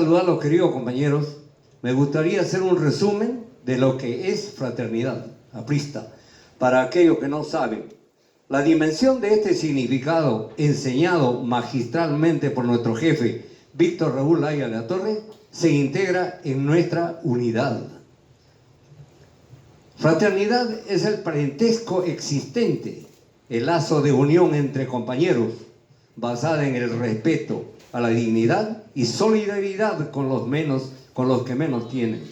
saludarlos, queridos compañeros, me gustaría hacer un resumen de lo que es fraternidad aprista. Para aquellos que no saben, la dimensión de este significado, enseñado magistralmente por nuestro jefe Víctor Raúl Haya de la Torre, se integra en nuestra unidad. Fraternidad es el parentesco existente, el lazo de unión entre compañeros, basada en el respeto a la dignidad y solidaridad con los que menos tienen.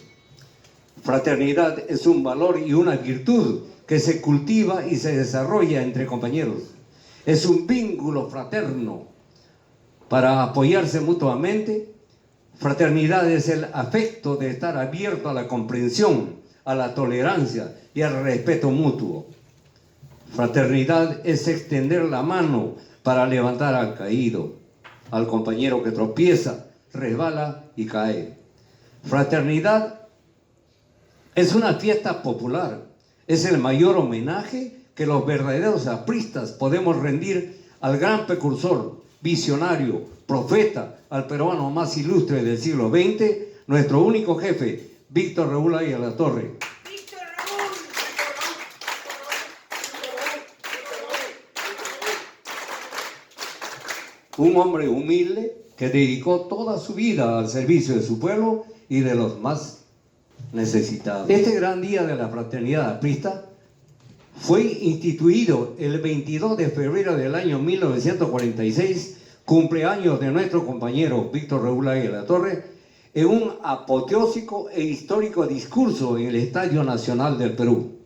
Fraternidad es un valor y una virtud que se cultiva y se desarrolla entre compañeros. Es un vínculo fraterno para apoyarse mutuamente. Fraternidad es el afecto de estar abierto a la comprensión, a la tolerancia y al respeto mutuo. Fraternidad es extender la mano para levantar al caído, al compañero que tropieza, resbala y cae. Fraternidad es una fiesta popular, es el mayor homenaje que los verdaderos apristas podemos rendir al gran precursor, visionario, profeta, al peruano más ilustre del siglo XX, nuestro único jefe, Víctor Raúl Haya de la Torre. Un hombre humilde que dedicó toda su vida al servicio de su pueblo y de los más necesitados. Este gran día de la fraternidad aprista fue instituido el 22 de febrero del año 1946, cumpleaños de nuestro compañero Víctor Raúl Haya de la Torre, en un apoteósico e histórico discurso en el Estadio Nacional del Perú.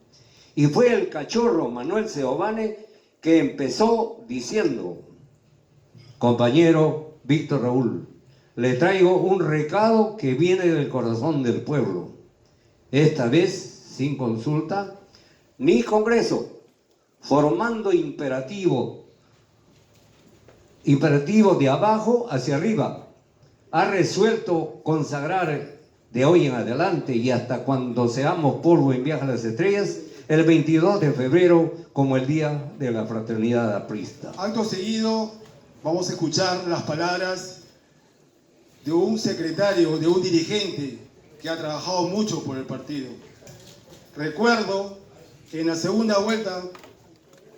Y fue el cachorro Manuel Seoane que empezó diciendo: compañero Víctor Raúl, le traigo un recado que viene del corazón del pueblo. Esta vez sin consulta ni congreso, formando imperativo de abajo hacia arriba. Ha resuelto consagrar de hoy en adelante y hasta cuando seamos polvo en viaje a las estrellas, el 22 de febrero como el Día de la Fraternidad Aprista. Acto seguido vamos a escuchar las palabras de un secretario, de un dirigente que ha trabajado mucho por el partido. Recuerdo que en la segunda vuelta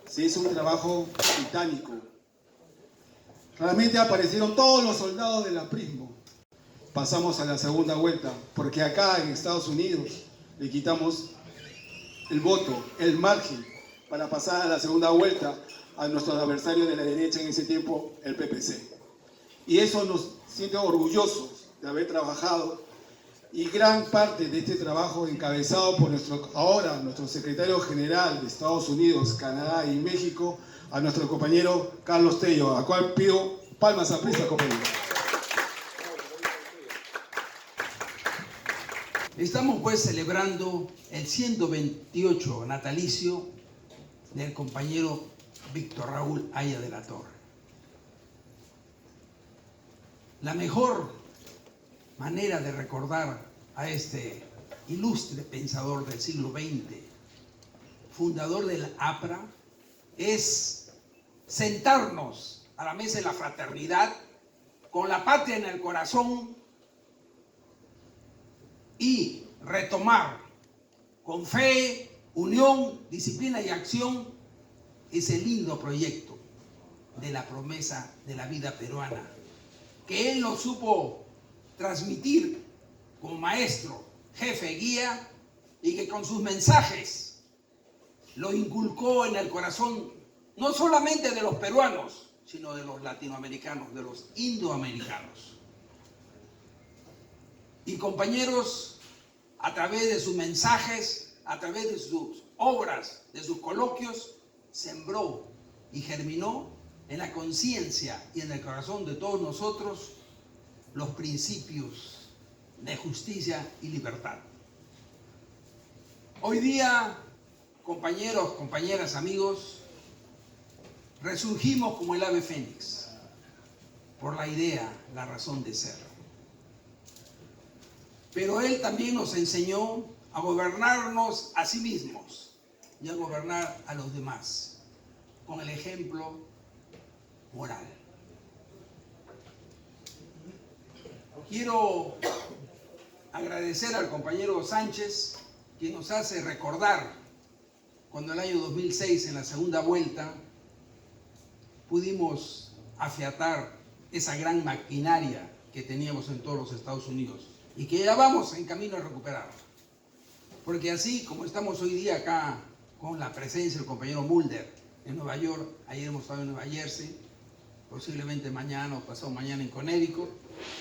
se hizo un trabajo titánico. Realmente aparecieron todos los soldados del aprismo. Pasamos a la segunda vuelta, porque acá en Estados Unidos le quitamos el voto, el margen, para pasar a la segunda vuelta a nuestros adversarios de la derecha en ese tiempo, el PPC. Y eso nos siente orgullosos de haber trabajado, y gran parte de este trabajo encabezado por nuestro secretario general de Estados Unidos, Canadá y México, a nuestro compañero Carlos Tello, a cual pido palmas apristas, compañero. Estamos pues celebrando el 128 natalicio del compañero Víctor Raúl Haya de la Torre. La mejor manera de recordar a este ilustre pensador del siglo XX, fundador del APRA, es sentarnos a la mesa de la fraternidad con la patria en el corazón y retomar con fe, unión, disciplina y acción ese lindo proyecto de la promesa de la vida peruana, que él nos supo transmitir como maestro, jefe, guía, y que con sus mensajes lo inculcó en el corazón no solamente de los peruanos, sino de los latinoamericanos, de los indoamericanos. Y compañeros, a través de sus mensajes, a través de sus obras, de sus coloquios, sembró y germinó en la conciencia y en el corazón de todos nosotros los principios de justicia y libertad. Hoy día, compañeros, compañeras, amigos, resurgimos como el ave fénix por la idea, la razón de ser. Pero él también nos enseñó a gobernarnos a sí mismos y a gobernar a los demás con el ejemplo moral. Quiero agradecer al compañero Sánchez, que nos hace recordar cuando en el año 2006, en la segunda vuelta, pudimos afiatar esa gran maquinaria que teníamos en todos los Estados Unidos y que ya vamos en camino a recuperar. Porque así como estamos hoy día acá con la presencia del compañero Mulder en Nueva York, ayer hemos estado en Nueva Jersey, posiblemente mañana o pasado mañana en Connecticut,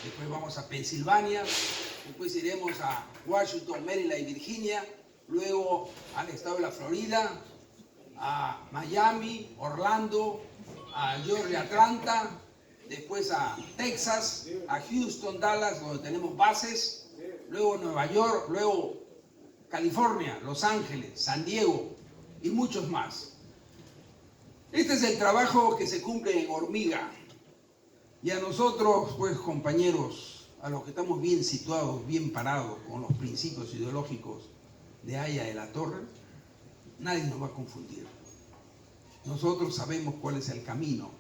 después vamos a Pensilvania, después iremos a Washington, Maryland y Virginia, luego al estado de la Florida, a Miami, Orlando, a Georgia, Atlanta, después a Texas, a Houston, Dallas, donde tenemos bases, luego Nueva York, luego California, Los Ángeles, San Diego y muchos más. Este es el trabajo que se cumple en hormiga. Y a nosotros, pues, compañeros, a los que estamos bien situados, bien parados con los principios ideológicos de Haya de la Torre, nadie nos va a confundir. Nosotros sabemos cuál es el camino.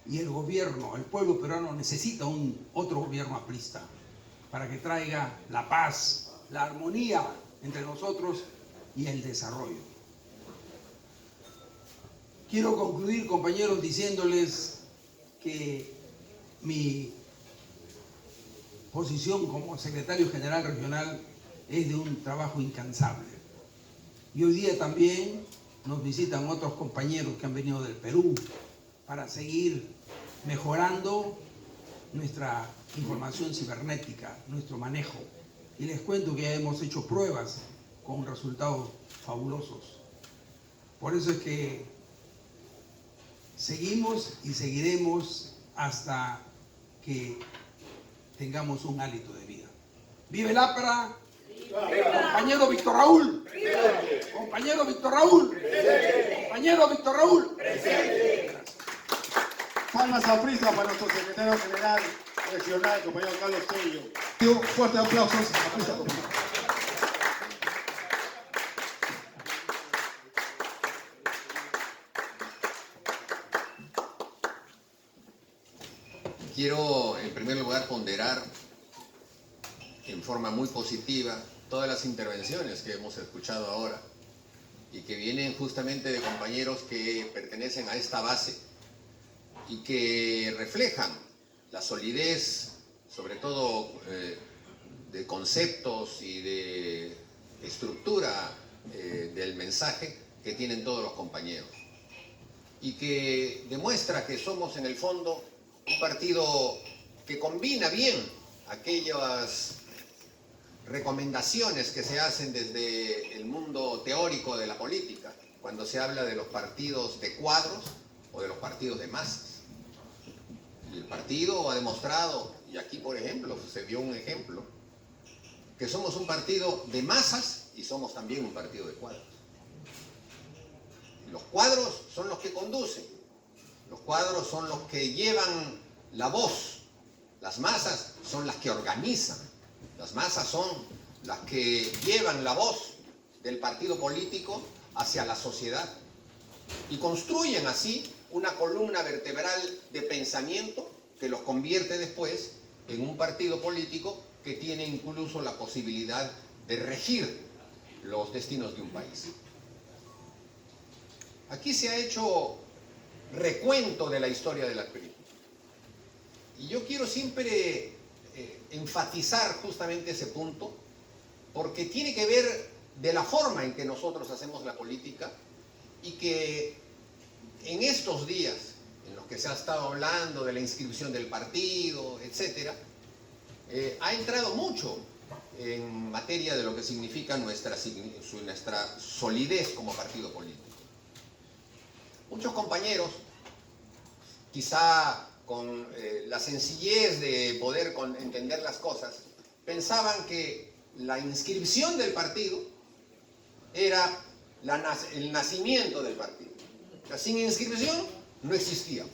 Y el gobierno, el pueblo peruano necesita otro gobierno aprista para que traiga la paz, la armonía entre nosotros y el desarrollo. Quiero concluir, compañeros, diciéndoles que mi posición como secretario general regional es de un trabajo incansable. Y hoy día también nos visitan otros compañeros que han venido del Perú para seguir mejorando nuestra información cibernética, nuestro manejo. Y les cuento que ya hemos hecho pruebas con resultados fabulosos. Por eso es que seguimos y seguiremos hasta que tengamos un hálito de vida. ¡Vive el APRA! Compañero Víctor Raúl. Compañero Víctor Raúl. Compañero Víctor Raúl. Palmas a prisa para nuestro secretario general regional, compañero Carlos Tello. Y un fuerte aplauso a prisa, compañero. Quiero, en primer lugar, ponderar en forma muy positiva todas las intervenciones que hemos escuchado ahora y que vienen justamente de compañeros que pertenecen a esta base y que reflejan la solidez, sobre todo de conceptos y de estructura del mensaje que tienen todos los compañeros y que demuestra que somos en el fondo un partido que combina bien aquellas recomendaciones que se hacen desde el mundo teórico de la política, cuando se habla de los partidos de cuadros o de los partidos de masas. Y el partido ha demostrado, y aquí por ejemplo se dio un ejemplo, que somos un partido de masas y somos también un partido de cuadros. Los cuadros son los que conducen, los cuadros son los que llevan la voz, las masas son las que organizan, las masas son las que llevan la voz del partido político hacia la sociedad y construyen así una columna vertebral de pensamiento que los convierte después en un partido político que tiene incluso la posibilidad de regir los destinos de un país. Aquí se ha hecho recuento de la historia de la política. Y yo quiero siempre enfatizar justamente ese punto, porque tiene que ver de la forma en que nosotros hacemos la política y que en estos días en los que se ha estado hablando de la inscripción del partido, etc., ha entrado mucho en materia de lo que significa nuestra solidez como partido político. Muchos compañeros, quizá con la sencillez de poder entender las cosas, pensaban que la inscripción del partido era el nacimiento del partido. O sea, sin inscripción no existía,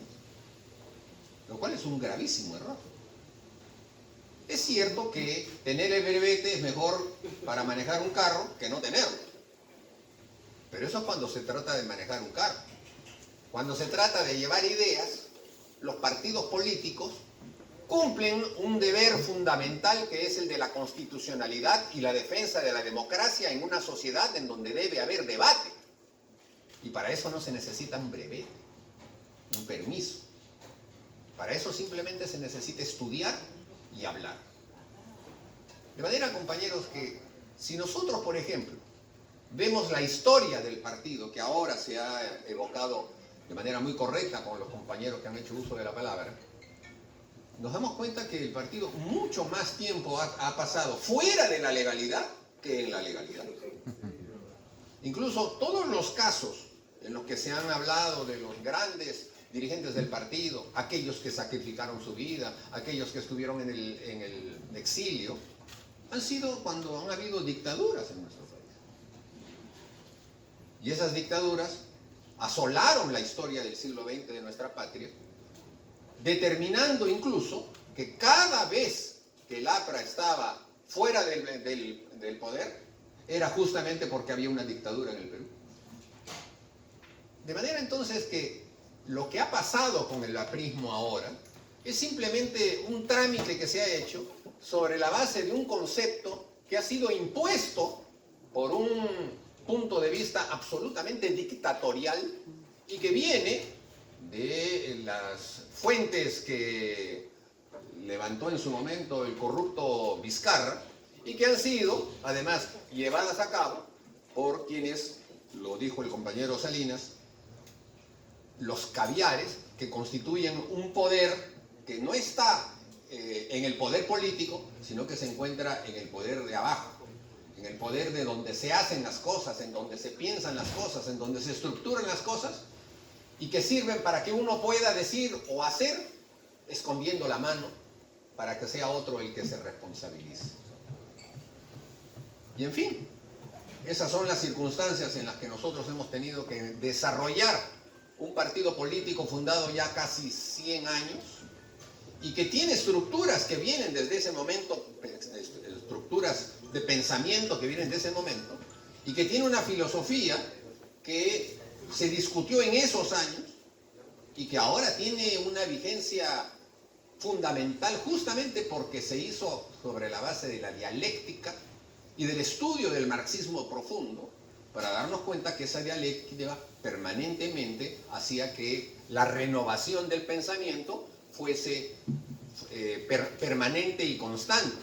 lo cual es un gravísimo error. Es cierto que tener el brevete es mejor para manejar un carro que no tenerlo, pero eso es cuando se trata de manejar un carro. Cuando se trata de llevar ideas, los partidos políticos cumplen un deber fundamental que es el de la constitucionalidad y la defensa de la democracia en una sociedad en donde debe haber debate. Y para eso no se necesita un brevete, un permiso. Para eso simplemente se necesita estudiar y hablar. De manera, compañeros, que si nosotros, por ejemplo, vemos la historia del partido, que ahora se ha evocado de manera muy correcta con los compañeros que han hecho uso de la palabra, nos damos cuenta que el partido mucho más tiempo ha pasado fuera de la legalidad que en la legalidad. Incluso todos los casos en los que se han hablado de los grandes dirigentes del partido, aquellos que sacrificaron su vida, aquellos que estuvieron en el exilio, han sido cuando han habido dictaduras en nuestro país. Y esas dictaduras asolaron la historia del siglo XX de nuestra patria, determinando incluso que cada vez que el APRA estaba fuera del poder, era justamente porque había una dictadura en el Perú. De manera entonces que lo que ha pasado con el aprismo ahora es simplemente un trámite que se ha hecho sobre la base de un concepto que ha sido impuesto por un punto de vista absolutamente dictatorial y que viene de las fuentes que levantó en su momento el corrupto Vizcarra y que han sido, además, llevadas a cabo por quienes, lo dijo el compañero Salinas, los caviares que constituyen un poder que no está en el poder político, sino que se encuentra en el poder de abajo, en el poder de donde se hacen las cosas, en donde se piensan las cosas, en donde se estructuran las cosas, y que sirven para que uno pueda decir o hacer escondiendo la mano para que sea otro el que se responsabilice. Y en fin, esas son las circunstancias en las que nosotros hemos tenido que desarrollar un partido político fundado ya casi 100 años y que tiene estructuras que vienen desde ese momento, estructuras de pensamiento que vienen de ese momento, y que tiene una filosofía que se discutió en esos años y que ahora tiene una vigencia fundamental justamente porque se hizo sobre la base de la dialéctica y del estudio del marxismo profundo, para darnos cuenta que esa dialéctica permanentemente hacía que la renovación del pensamiento fuese permanente y constante,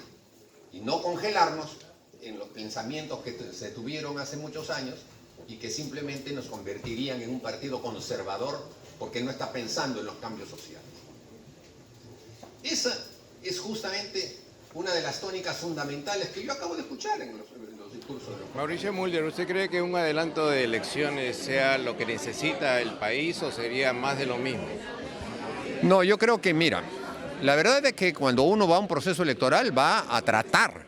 y no congelarnos en los pensamientos que se tuvieron hace muchos años y que simplemente nos convertirían en un partido conservador porque no está pensando en los cambios sociales. Esa es justamente una de las tónicas fundamentales que yo acabo de escuchar en los discursos de los... Mauricio Mulder, ¿usted cree que un adelanto de elecciones sea lo que necesita el país o sería más de lo mismo? No, yo creo que, mira, la verdad es que cuando uno va a un proceso electoral va a tratar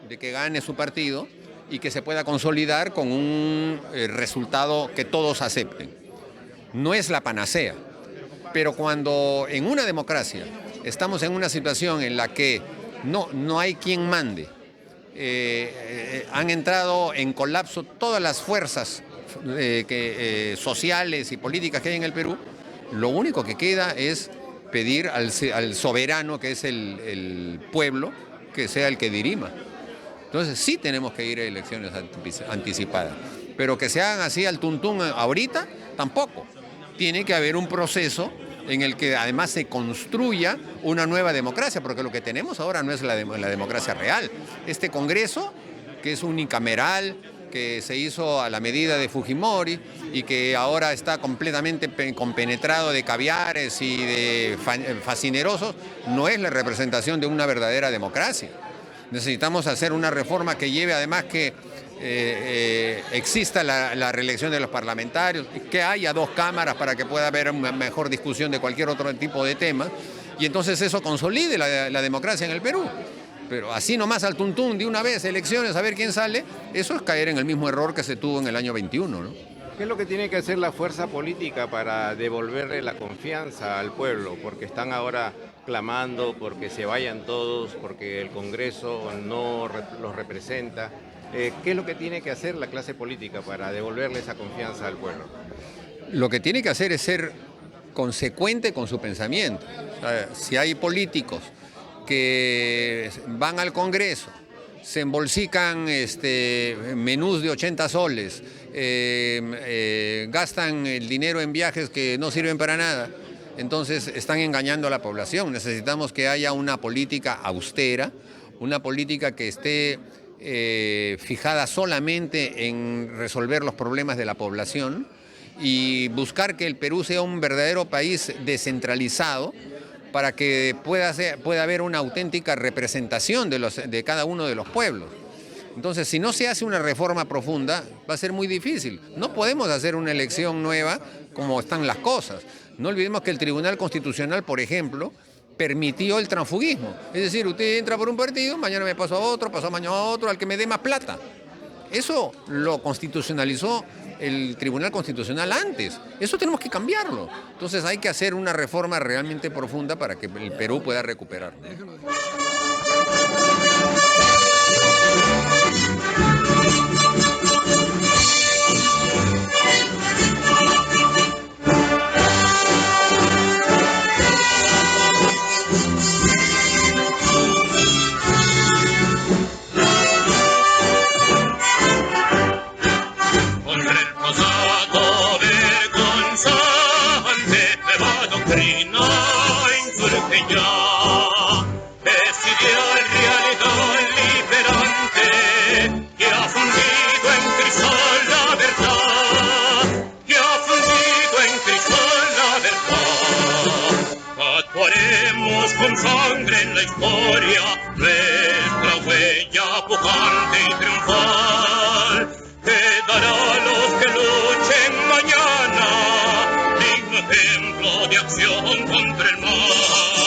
de que gane su partido y que se pueda consolidar con un resultado que todos acepten. No es la panacea, pero cuando en una democracia estamos en una situación en la que no hay quien mande, han entrado en colapso todas las fuerzas sociales y políticas que hay en el Perú, lo único que queda es pedir al soberano, que es el pueblo, que sea el que dirima. Entonces sí tenemos que ir a elecciones anticipadas, pero que se hagan así al tuntún ahorita, tampoco. Tiene que haber un proceso en el que además se construya una nueva democracia, porque lo que tenemos ahora no es la democracia real. Este Congreso, que es unicameral, que se hizo a la medida de Fujimori y que ahora está completamente compenetrado de caviares y de fascinerosos, no es la representación de una verdadera democracia. Necesitamos hacer una reforma que lleve además que exista la reelección de los parlamentarios, que haya 2 cámaras para que pueda haber una mejor discusión de cualquier otro tipo de tema, y entonces eso consolide la democracia en el Perú. Pero así nomás al tuntún de una vez, elecciones, a ver quién sale, eso es caer en el mismo error que se tuvo en el año 21, ¿no? ¿Qué es lo que tiene que hacer la fuerza política para devolverle la confianza al pueblo? Porque están ahora clamando porque se vayan todos, porque el Congreso no los representa. ¿Qué es lo que tiene que hacer la clase política para devolverle esa confianza al pueblo? Lo que tiene que hacer es ser consecuente con su pensamiento. O sea, si hay políticos que van al Congreso, se embolsican menús de 80 soles, gastan el dinero en viajes que no sirven para nada, entonces están engañando a la población. Necesitamos que haya una política austera, una política que esté fijada solamente en resolver los problemas de la población y buscar que el Perú sea un verdadero país descentralizado para que pueda haber una auténtica representación de cada uno de los pueblos. Entonces, si no se hace una reforma profunda, va a ser muy difícil. No podemos hacer una elección nueva como están las cosas. No olvidemos que el Tribunal Constitucional, por ejemplo, permitió el transfugismo. Es decir, usted entra por un partido, mañana me paso a otro, pasado mañana a otro, al que me dé más plata. Eso lo constitucionalizó el Tribunal Constitucional antes. Eso tenemos que cambiarlo. Entonces hay que hacer una reforma realmente profunda para que el Perú pueda recuperar. Con sangre en la historia, nuestra huella pujante y triunfal, quedará a los que luchen mañana, digno ejemplo de acción contra el mal.